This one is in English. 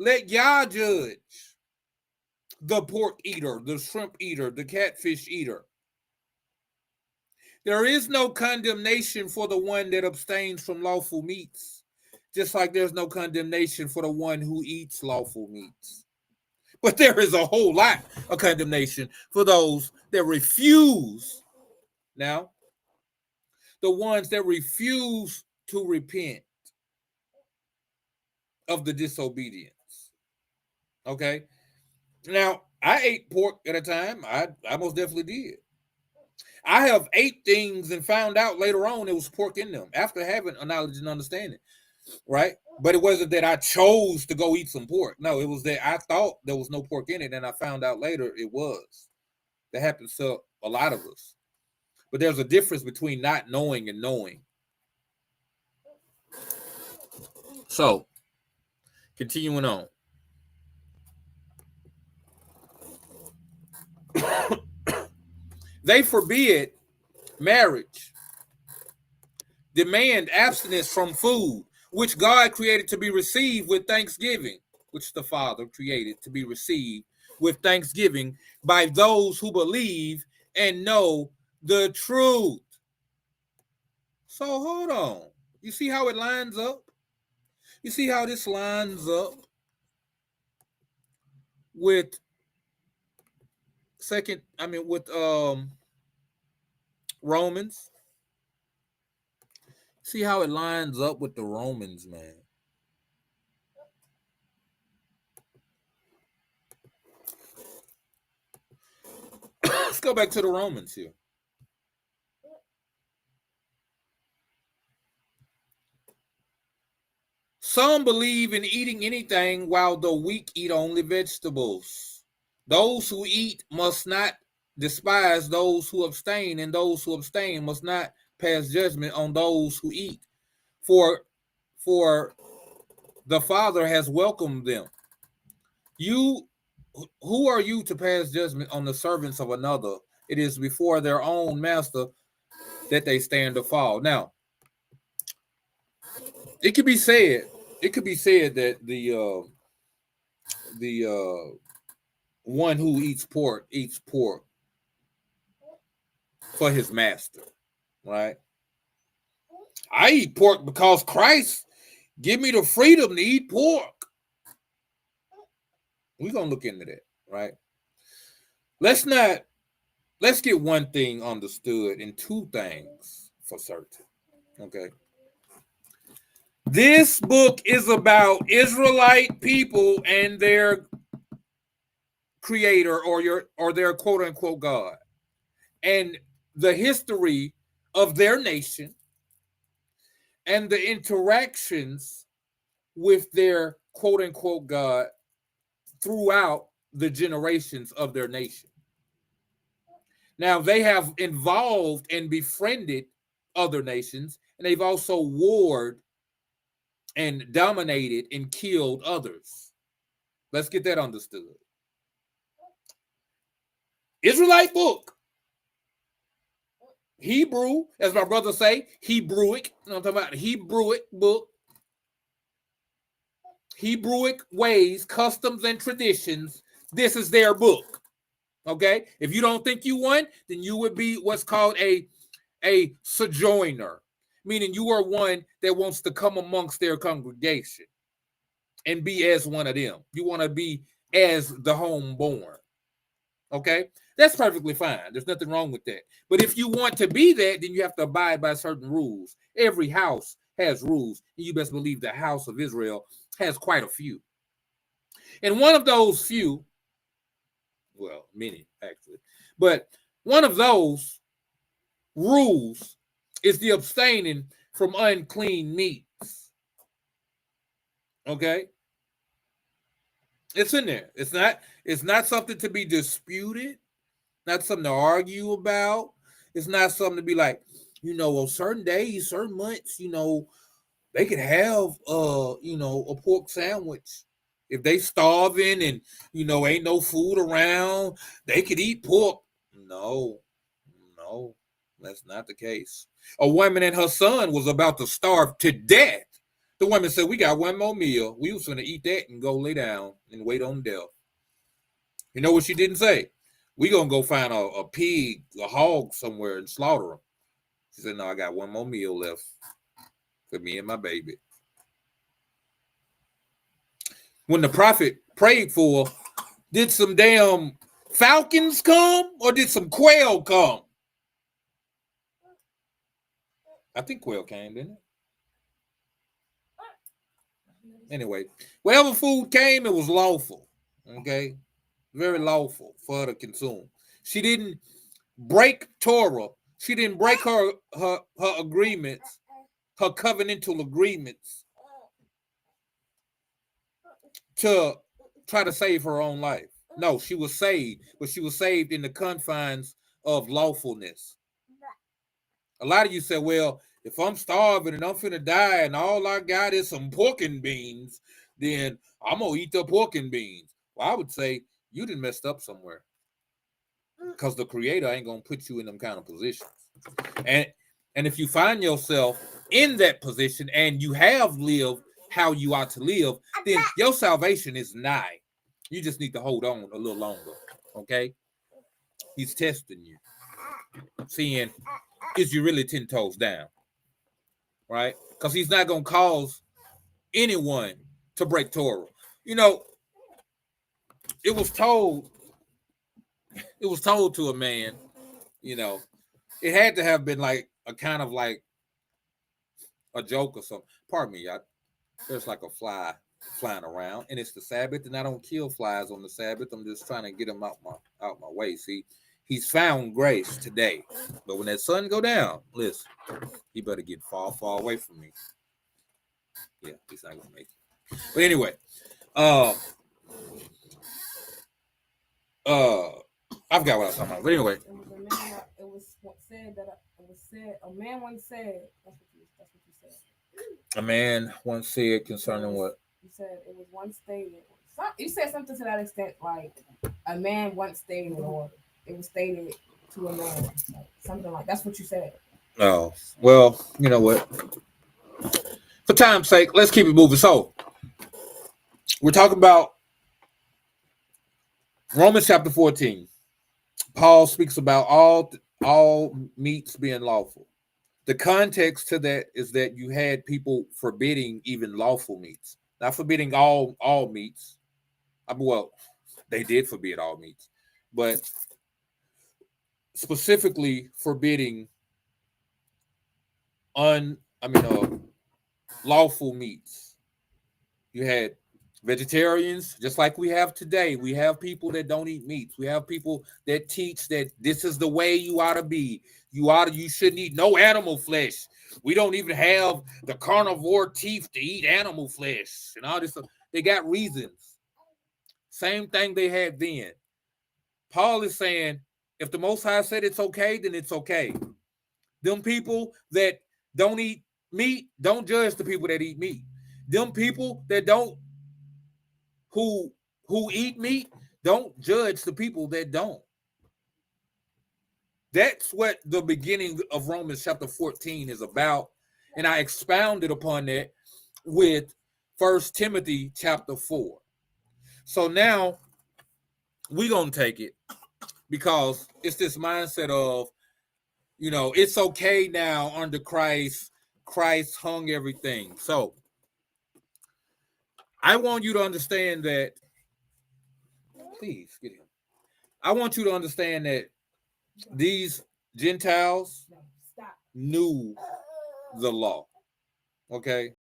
Let Yah judge the pork eater, the shrimp eater, the catfish eater. There is no condemnation for the one that abstains from lawful meats, just like there's no condemnation for the one who eats lawful meats. But there is a whole lot of condemnation for those that refuse. Now, the ones that refuse to repent of the disobedience. Okay? Now, I ate pork at a time. I most definitely did. I have ate things and found out later on there was pork in them after having a knowledge and understanding, right? But it wasn't that I chose to go eat some pork. No, it was that I thought there was no pork in it, and I found out later it was. That happens to a lot of us. But there's a difference between not knowing and knowing. So, continuing on. They forbid marriage, demand abstinence from food, which God created to be received with thanksgiving, which the Father created to be received with thanksgiving by those who believe and know the truth. So hold on. You see how it lines up? You see how this lines up with Romans? See how it lines up with the Romans, man. Let's go back to the Romans here. Some believe in eating anything while the weak eat only vegetables. Those who eat must not despise those who abstain, and those who abstain must not pass judgment on those who eat. For the Father has welcomed them. Who are you to pass judgment on the servants of another? It is before their own master that they stand or fall. Now, it could be said that the one who eats pork for his master, right? I eat pork because Christ give me the freedom to eat pork. We're gonna look into that, right? Let's get one thing understood and two things for certain. Okay. This book is about Israelite people and their creator or their quote unquote God, and the history of their nation and the interactions with their quote unquote God throughout the generations of their nation. Now, they have involved and befriended other nations, and they've also warred and dominated and killed others. Let's get that understood. Israelite book. Hebrew, as my brother say, Hebrewic. You know what I'm talking about? Hebrewic book. Hebrewic ways, customs, and traditions. This is their book. Okay? If you don't think you won, then you would be what's called a sojourner, meaning you are one that wants to come amongst their congregation and be as one of them. You want to be as the homeborn. Okay? That's perfectly fine. There's nothing wrong with that. But if you want to be that, then you have to abide by certain rules. Every house has rules. And you best believe the house of Israel has quite a few. And one of those few, well, many actually, but one of those rules is the abstaining from unclean meats. Okay? It's in there. It's not something to be disputed, not something to argue about. It's not something to be like, on certain days, certain months, they could have a pork sandwich. If they starving and ain't no food around, they could eat pork. No, that's not the case. A woman and her son was about to starve to death The woman said, we got one more meal. We was going to eat that and go lay down and wait on death. You know what she didn't say? We going to go find a pig, a hog somewhere and slaughter him. She said, no, I got one more meal left for me and my baby. When the prophet prayed for her, did some damn falcons come or did some quail come? I think quail came, didn't it? Anyway, whatever food came, it was lawful. Okay? Very lawful for her to consume. She didn't break Torah. She didn't break her agreements, her covenantal agreements to try to save her own life. No, she was saved, but she was saved in the confines of lawfulness. A lot of you said, well, if I'm starving and I'm finna die and all I got is some pork and beans, then I'm going to eat the pork and beans. Well, I would say you done messed up somewhere because the Creator ain't going to put you in them kind of positions. And if you find yourself in that position and you have lived how you ought to live, then your salvation is nigh. You just need to hold on a little longer, okay? He's testing you, seeing is you really 10 toes down, right? Because he's not going to cause anyone to break Torah. You know, it was told to a man, you know, it had to have been like a kind of like a joke or something. Pardon me, there's like a fly flying around, and it's the Sabbath, and I don't kill flies on the Sabbath. I'm just trying to get them out my way. See, he's found grace today, but when that sun go down, listen, he better get far away from me. Yeah, he's not gonna make it. But anyway, I forgot what I was talking about. But anyway, a man once said. That's what you said. A man once said concerning what? You said it was once stated. You said something to that extent, like a man once stated, or it was stated to a man, like, something like that's what you said. Oh, well, you know what? For time's sake, let's keep it moving. So, we're talking about Romans chapter 14. Paul speaks about all meats being lawful. The context to that is that you had people forbidding even lawful meats, not forbidding all meats. Well, they did forbid all meats, but specifically forbidding lawful meats. You had vegetarians, just like we have today. We have people that don't eat meats. We have people that teach that this is the way you ought to be. You shouldn't eat no animal flesh. We don't even have the carnivore teeth to eat animal flesh and all this stuff. They got reasons. Same thing they had then. Paul is saying, if the Most High said it's okay, then it's okay. Them people that don't eat meat, don't judge the people that eat meat. Them people that don't who eat meat, don't judge the people that don't. That's what the beginning of Romans chapter 14 is about. And I expounded upon that with 1 Timothy chapter 4. So now we're going to take it because it's this mindset of, you know, it's okay now under Christ. Christ hung everything. So I want you to understand that. Please get him. I want you to understand that these Gentiles knew the law. Okay?